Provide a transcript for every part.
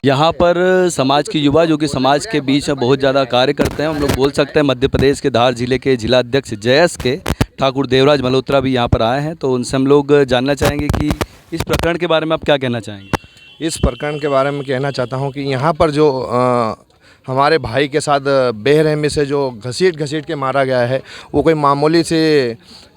यहाँ पर समाज के युवा जो कि समाज के बीच में बहुत ज़्यादा कार्य करते हैं, हम लोग बोल सकते हैं मध्य प्रदेश के धार जिले के जिला अध्यक्ष जयस के ठाकुर देवराज मल्होत्रा भी यहाँ पर आए हैं। तो उनसे हम लोग जानना चाहेंगे कि इस प्रकरण के बारे में आप क्या कहना चाहेंगे। इस प्रकरण के बारे में कहना चाहता हूँ कि यहाँ पर जो हमारे भाई के साथ बेरहमी से जो घसीट के मारा गया है, वो कोई मामूली सी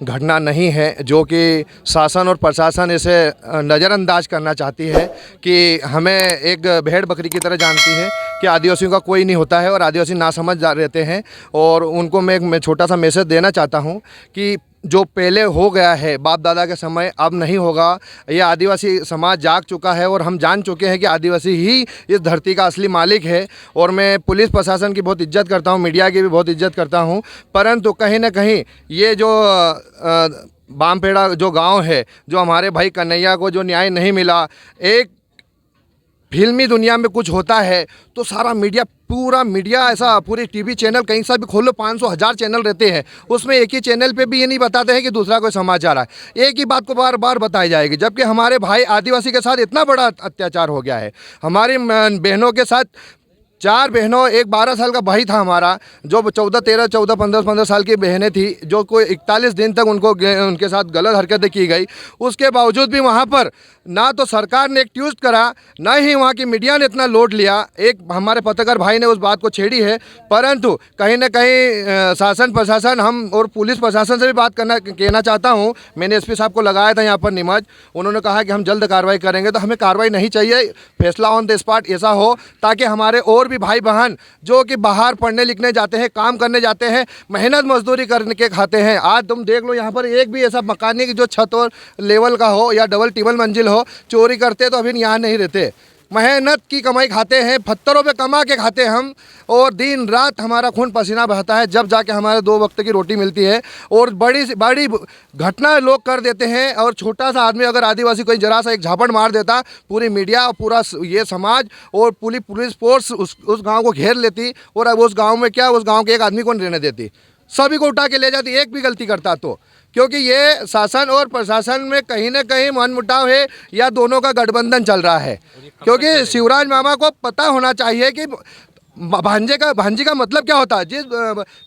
घटना नहीं है, जो कि शासन और प्रशासन इसे नज़रअंदाज करना चाहती है कि हमें एक भेड़ बकरी की तरह जानती है कि आदिवासियों का कोई नहीं होता है और आदिवासी नासमझ रहते हैं। और उनको मैं छोटा सा मैसेज देना चाहता हूँ कि जो पहले हो गया है बाप दादा के समय, अब नहीं होगा। ये आदिवासी समाज जाग चुका है और हम जान चुके हैं कि आदिवासी ही इस धरती का असली मालिक है। और मैं पुलिस प्रशासन की बहुत इज्जत करता हूँ, मीडिया की भी बहुत इज्जत करता हूँ, परंतु कहीं ना कहीं ये जो बामपेड़ा जो गांव है, जो हमारे भाई कन्हैया को जो न्याय नहीं मिला, एक फिल्मी दुनिया में कुछ होता है तो सारा मीडिया, पूरा मीडिया ऐसा, पूरी टीवी चैनल कहीं सा भी खोलो 500,000 चैनल रहते हैं, उसमें एक ही चैनल पे भी ये नहीं बताते हैं कि दूसरा कोई समाचार है। एक ही बात को बार बार बताई जाएगी, जबकि हमारे भाई आदिवासी के साथ इतना बड़ा अत्याचार हो गया है। हमारी बहनों के साथ 4 बहनों, एक 12 साल का भाई था हमारा, जो 15 साल की बहनें थी, जो कोई 41 दिन तक उनके साथ गलत हरकतें की गई। उसके बावजूद भी वहाँ पर ना तो सरकार ने एक ट्वीट करा, ना ही वहाँ की मीडिया ने इतना लोड लिया। एक हमारे पत्रकार भाई ने उस बात को छेड़ी है, परंतु कहीं ना कहीं शासन प्रशासन, हम और पुलिस प्रशासन से भी बात कहना चाहता हूँ। मैंने एसपी साहब को लगाया था यहाँ पर नीमच, उन्होंने कहा कि हम जल्द कार्रवाई करेंगे। तो हमें कार्रवाई नहीं चाहिए, फैसला ऑन द स्पॉट ऐसा हो ताकि हमारे और भी भाई बहन जो कि बाहर पढ़ने लिखने जाते हैं, काम करने जाते हैं, मेहनत मजदूरी करके खाते हैं। आज तुम देख लो यहाँ पर एक भी ऐसा मकान नहीं कि जो छत और लेवल का हो या डबल टिबल मंजिल हो, चोरी करते तो अभी यहाँ नहीं रहते। मेहनत की कमाई खाते हैं, पत्थरों पे कमा के खाते हैं हम, और दिन रात हमारा खून पसीना बहता है, जब जाके हमारे 2 वक्त की रोटी मिलती है। और बड़ी से बड़ी घटना लोग कर देते हैं, और छोटा सा आदमी अगर आदिवासी कोई जरा सा एक झापड़ मार देता, पूरी मीडिया और पूरा ये समाज और पूरी पुलिस फोर्स उस गाँव को घेर लेती, और अब उस गाँव में क्या, उस गाँव के एक आदमी को नहीं रहने देती, सभी को उठा के ले जाती एक भी गलती करता तो। क्योंकि ये शासन और प्रशासन में कहीं ना कहीं मनमुटाव है, या दोनों का गठबंधन चल रहा है। क्योंकि शिवराज मामा को पता होना चाहिए कि भांजी का मतलब क्या होता है। जिस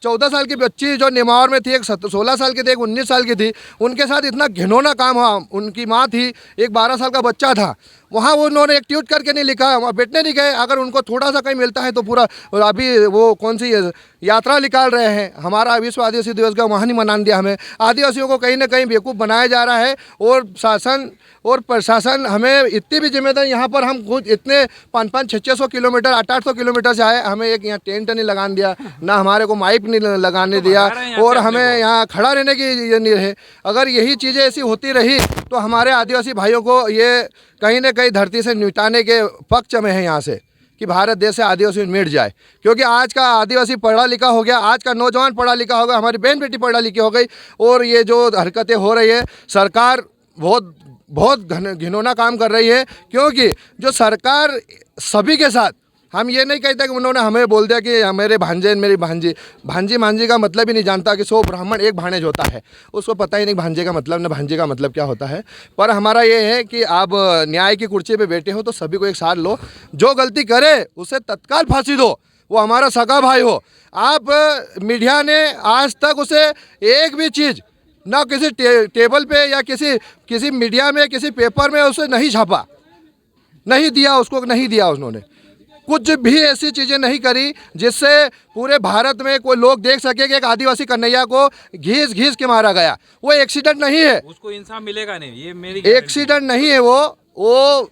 14 साल की बच्ची जो नेमावर में थी, एक 16 साल की थी, एक 19 साल की थी, उनके साथ इतना घिनौना काम हुआ। उनकी माँ थी, एक 12 साल का बच्चा था, वहाँ वो उन्होंने एक ट्वीट करके नहीं लिखा, वहाँ बैठने नहीं गए। अगर उनको थोड़ा सा कहीं मिलता है तो पूरा, अभी वो कौन सी यात्रा निकाल रहे हैं, हमारा विश्व आदिवासी दिवस का वहाँ नहीं मना दिया। हमें आदिवासियों को कहीं ना कहीं बेवकूफ़ बनाया जा रहा है, और शासन और प्रशासन हमें इतनी भी जिम्मेदारी, यहाँ पर हम खुद इतने 500 600 किलोमीटर 800 किलोमीटर से आए, हमें एक यहाँ टेंट नहीं लगाने दिया, ना हमारे को माइक नहीं लगाने दिया, और हमें यहाँ खड़ा रहने की ये नहीं रहे। अगर यही चीज़ें ऐसी होती रही तो हमारे आदिवासी भाइयों को ये कहीं ना कहीं धरती से मिटाने के पक्ष में है यहाँ से, कि भारत देश से आदिवासी मिट जाए। क्योंकि आज का आदिवासी पढ़ा लिखा हो गया, आज का नौजवान पढ़ा लिखा हो गया, हमारी बहन बेटी पढ़ा लिखी हो गई, और ये जो हरकतें हो रही है, सरकार बहुत घिनौना काम कर रही है। क्योंकि जो सरकार सभी के साथ, हम ये नहीं कहते कि उन्होंने हमें बोल दिया कि मेरे भांजे मेरी भांजी का मतलब ही नहीं जानता कि 100 ब्राह्मण एक भाणेज होता है, उसको पता ही नहीं भांजे का मतलब, न भांजी का मतलब क्या होता है। पर हमारा ये है कि आप न्याय की कुर्सी पे बैठे हो तो सभी को एक साथ लो, जो गलती करे उसे तत्काल फांसी दो, वो हमारा सगा भाई हो। आप मीडिया ने आज तक उसे एक भी चीज़ ना किसी टेबल पे या किसी मीडिया में, किसी पेपर में उसे नहीं छापा, नहीं दिया, उसको नहीं दिया, उन्होंने कुछ भी ऐसी चीज़ें नहीं करी जिससे पूरे भारत में कोई लोग देख सके कि एक आदिवासी कन्हैया को घीस के मारा गया। वो एक्सीडेंट नहीं है, उसको इंसाफ मिलेगा नहीं, ये मेरी एक्सीडेंट नहीं है, वो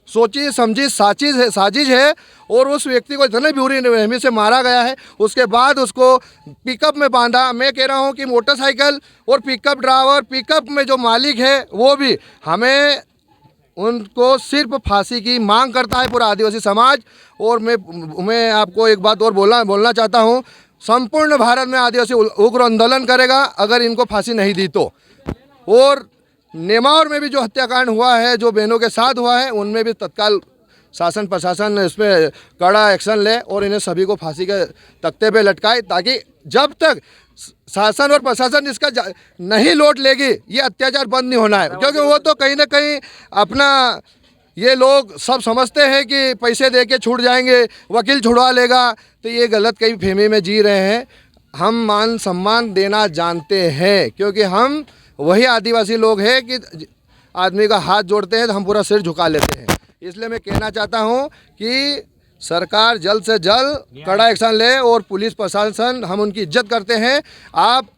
सोची समझी साजिश है। और उस व्यक्ति को इतने बुरी रहमी से मारा गया है, उसके बाद उसको पिकअप में बांधा। मैं कह रहा हूँ कि मोटरसाइकिल और पिकअप ड्राइवर, पिकअप में जो मालिक है, वो भी हमें उनको सिर्फ फांसी की मांग करता है पूरा आदिवासी समाज। और मैं आपको एक बात और बोलना चाहता हूँ, संपूर्ण भारत में आदिवासी उग्र आंदोलन करेगा अगर इनको फांसी नहीं दी तो। और नेमावर में भी जो हत्याकांड हुआ है, जो बहनों के साथ हुआ है, उनमें भी तत्काल शासन प्रशासन इस पर कड़ा एक्शन ले और इन्हें सभी को फांसी के तख्ते पे लटकाए, ताकि जब तक शासन और प्रशासन इसका नहीं लौट लेगी ये अत्याचार बंद नहीं होना है। क्योंकि वो तो कहीं ना कहीं अपना ये लोग सब समझते हैं कि पैसे दे के छूट जाएंगे, वकील छुड़वा लेगा, तो ये गलत कई फेमी में जी रहे हैं। हम मान सम्मान देना जानते हैं, क्योंकि हम वही आदिवासी लोग हैं कि आदमी का हाथ जोड़ते हैं तो हम पूरा सिर झुका लेते हैं। इसलिए मैं कहना चाहता हूँ कि सरकार जल्द से जल्द कड़ा एक्शन ले, और पुलिस प्रशासन, हम उनकी इज्जत करते हैं। आप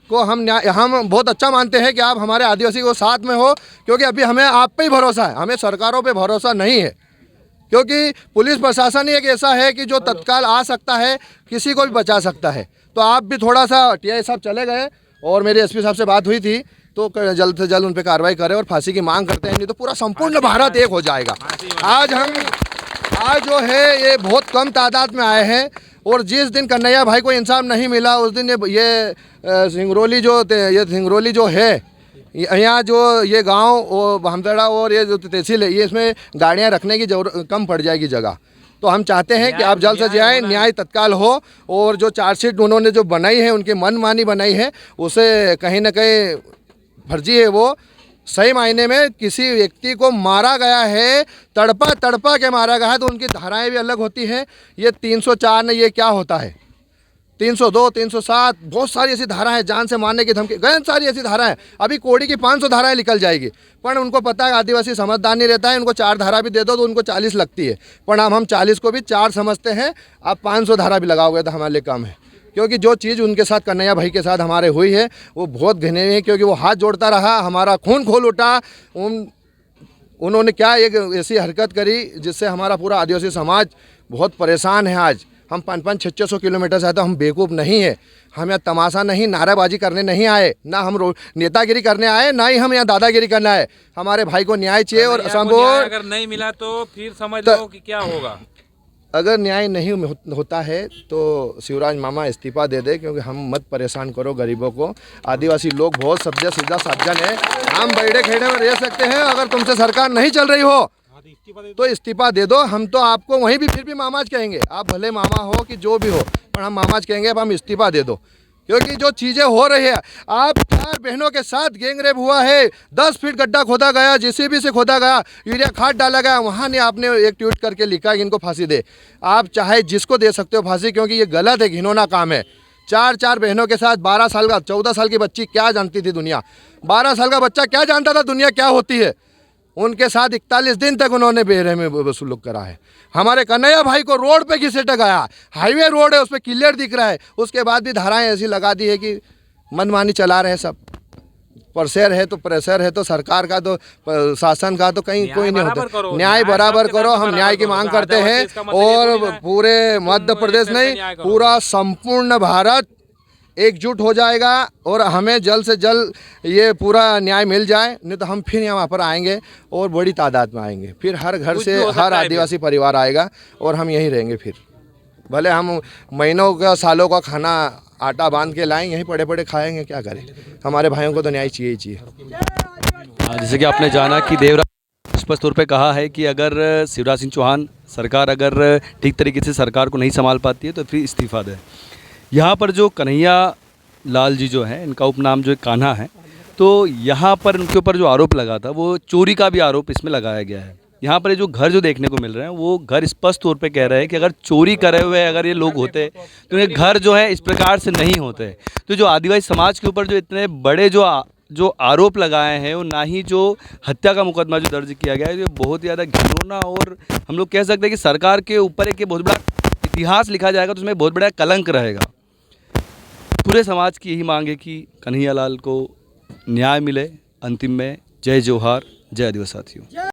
को हम बहुत अच्छा मानते हैं कि आप हमारे आदिवासी को साथ में हो, क्योंकि अभी हमें आप पे ही भरोसा है, हमें सरकारों पे भरोसा नहीं है। क्योंकि पुलिस प्रशासन ही एक ऐसा है कि जो तत्काल आ सकता है, किसी को भी बचा सकता है। तो आप भी थोड़ा सा, टीआई साहब चले गए और मेरे एसपी साहब से बात हुई थी, तो जल्द से जल्द उन पर कार्रवाई करें और फांसी की मांग करते हैं, नहीं तो पूरा संपूर्ण भारत एक हो जाएगा। आज जो है ये बहुत कम तादाद में आए हैं, और जिस दिन कन्हैया भाई को इंसाफ नहीं मिला उस दिन ये सिंगरौली जो है, यहाँ जो ये गांव भामतड़ा और ये जो तहसील है, ये इसमें गाड़ियाँ रखने की जरूरत कम पड़ जाएगी जगह। तो हम चाहते हैं कि आप जल्द से जाएँ, न्याय तत्काल हो, और जो चार्जशीट उन्होंने जो बनाई है, उनकी मनमानी बनाई है, उसे कहीं ना कहीं फर्जी है। वो सही मायने में किसी व्यक्ति को मारा गया है, तड़पा के मारा गया है, तो उनकी धाराएं भी अलग होती हैं। ये 304 ने ये क्या होता है, 302, 307, बहुत सारी ऐसी धारा है, जान से मारने की धमकी, गैर सारी ऐसी धारा है। अभी कोड़ी की 500 धाराएं निकल जाएगी, पर उनको पता है आदिवासी समझदार नहीं रहता है, उनको 4 धारा भी दे दो तो उनको 40 लगती है, पर हम 40 को भी 4 समझते हैं। आप 500 धारा भी लगाओगे तो हमारे लिए कम है, क्योंकि जो चीज़ उनके साथ कन्हैया भाई के साथ हमारे हुई है वो बहुत घिनौनी है, क्योंकि वो हाथ जोड़ता रहा, हमारा खून खोल उठा। उन्होंने क्या एक ऐसी हरकत करी जिससे हमारा पूरा आदिवासी समाज बहुत परेशान है। आज हम 500 600 किलोमीटर से आए, तो हम बेवकूफ़ नहीं है। हम यहाँ तमाशा नहीं, नाराबाजी करने नहीं आए, ना हम नेतागिरी करने आए, ना ही हम यहाँ दादागिरी करने आए। हमारे भाई को न्याय चाहिए, और अगर नहीं मिला तो फिर समझ लो कि क्या होगा। अगर न्याय नहीं होता है तो शिवराज मामा इस्तीफा दे दे, क्योंकि हम मत परेशान करो गरीबों को। आदिवासी लोग बहुत सीधा सज्जन है, हम बैठे खेड़े में रह सकते हैं। अगर तुमसे सरकार नहीं चल रही हो तो इस्तीफा दे दो। हम तो आपको वहीं भी फिर भी मामाज कहेंगे, आप भले मामा हो कि जो भी हो, पर हम मामाज कहेंगे, अब हम इस्तीफा दे दो। क्योंकि जो चीज़ें हो रही है, आप 4 बहनों के साथ गैंगरेप हुआ है, 10 फीट गड्ढा खोदा गया, जेसीबी से खोदा गया, यूरिया खाद डाला गया, वहाँ ने आपने एक ट्वीट करके लिखा कि इनको फांसी दे। आप चाहे जिसको दे सकते हो फांसी, क्योंकि ये गलत है, घिनौना काम है। 4 बहनों के साथ 12 साल का, 14 साल की बच्ची क्या जानती थी दुनिया, 12 साल का बच्चा क्या जानता था दुनिया क्या होती है। उनके साथ 41 दिन तक उन्होंने बेरहमी सुलूक करा है। हमारे कन्हैया भाई को रोड पे घिसेटा गया, हाईवे रोड है, उस पर क्लियर दिख रहा है, उसके बाद भी धाराएं ऐसी लगा दी है कि मनमानी चला रहे हैं सब। प्रेशर है तो प्रेशर है तो सरकार का, तो शासन का, तो कहीं कोई नहीं होता। न्याय बराबर करो, हम न्याय की मांग करते हैं, और पूरे मध्य प्रदेश नहीं, पूरा संपूर्ण भारत एकजुट हो जाएगा, और हमें जल्द से जल्द ये पूरा न्याय मिल जाए। नहीं तो हम फिर यहाँ पर आएंगे, और बड़ी तादाद में आएंगे, फिर हर घर से हर आदिवासी परिवार आएगा, और हम यहीं रहेंगे। फिर भले हम महीनों का, सालों का खाना आटा बांध के लाएं, यहीं पड़े खाएंगे, क्या करें। हमारे भाइयों को तो न्याय चाहिए ही चाहिए। जैसे कि आपने जाना कि देवराज स्पष्ट तौर पे कहा है कि अगर शिवराज सिंह चौहान सरकार अगर ठीक तरीके से सरकार को नहीं संभाल पाती है तो फिर इस्तीफा दे। यहाँ पर जो कन्हैया लाल जी जो हैं, इनका उपनाम जो कान्हा है, तो यहाँ पर उनके ऊपर जो आरोप लगा था वो चोरी का भी आरोप इसमें लगाया गया है। यहाँ पर ये जो घर जो देखने को मिल रहे हैं, वो घर स्पष्ट तौर पे कह रहे हैं कि अगर चोरी करे हुए अगर ये लोग होते तो ये घर जो है इस प्रकार से नहीं होते। तो जो आदिवासी समाज के ऊपर जो इतने बड़े जो आरोप लगाए हैं, वो ना ही जो हत्या का मुकदमा जो दर्ज किया गया है, ये बहुत ज़्यादा घिनौना, और हम लोग कह सकते हैं कि सरकार के ऊपर एक बहुत बड़ा इतिहास लिखा जाएगा तो उसमें बहुत बड़ा कलंक रहेगा। पूरे समाज की यही मांग है कि कन्हैया लाल को न्याय मिले। अंतिम में जय जोहार, जय आदिवासी साथियों।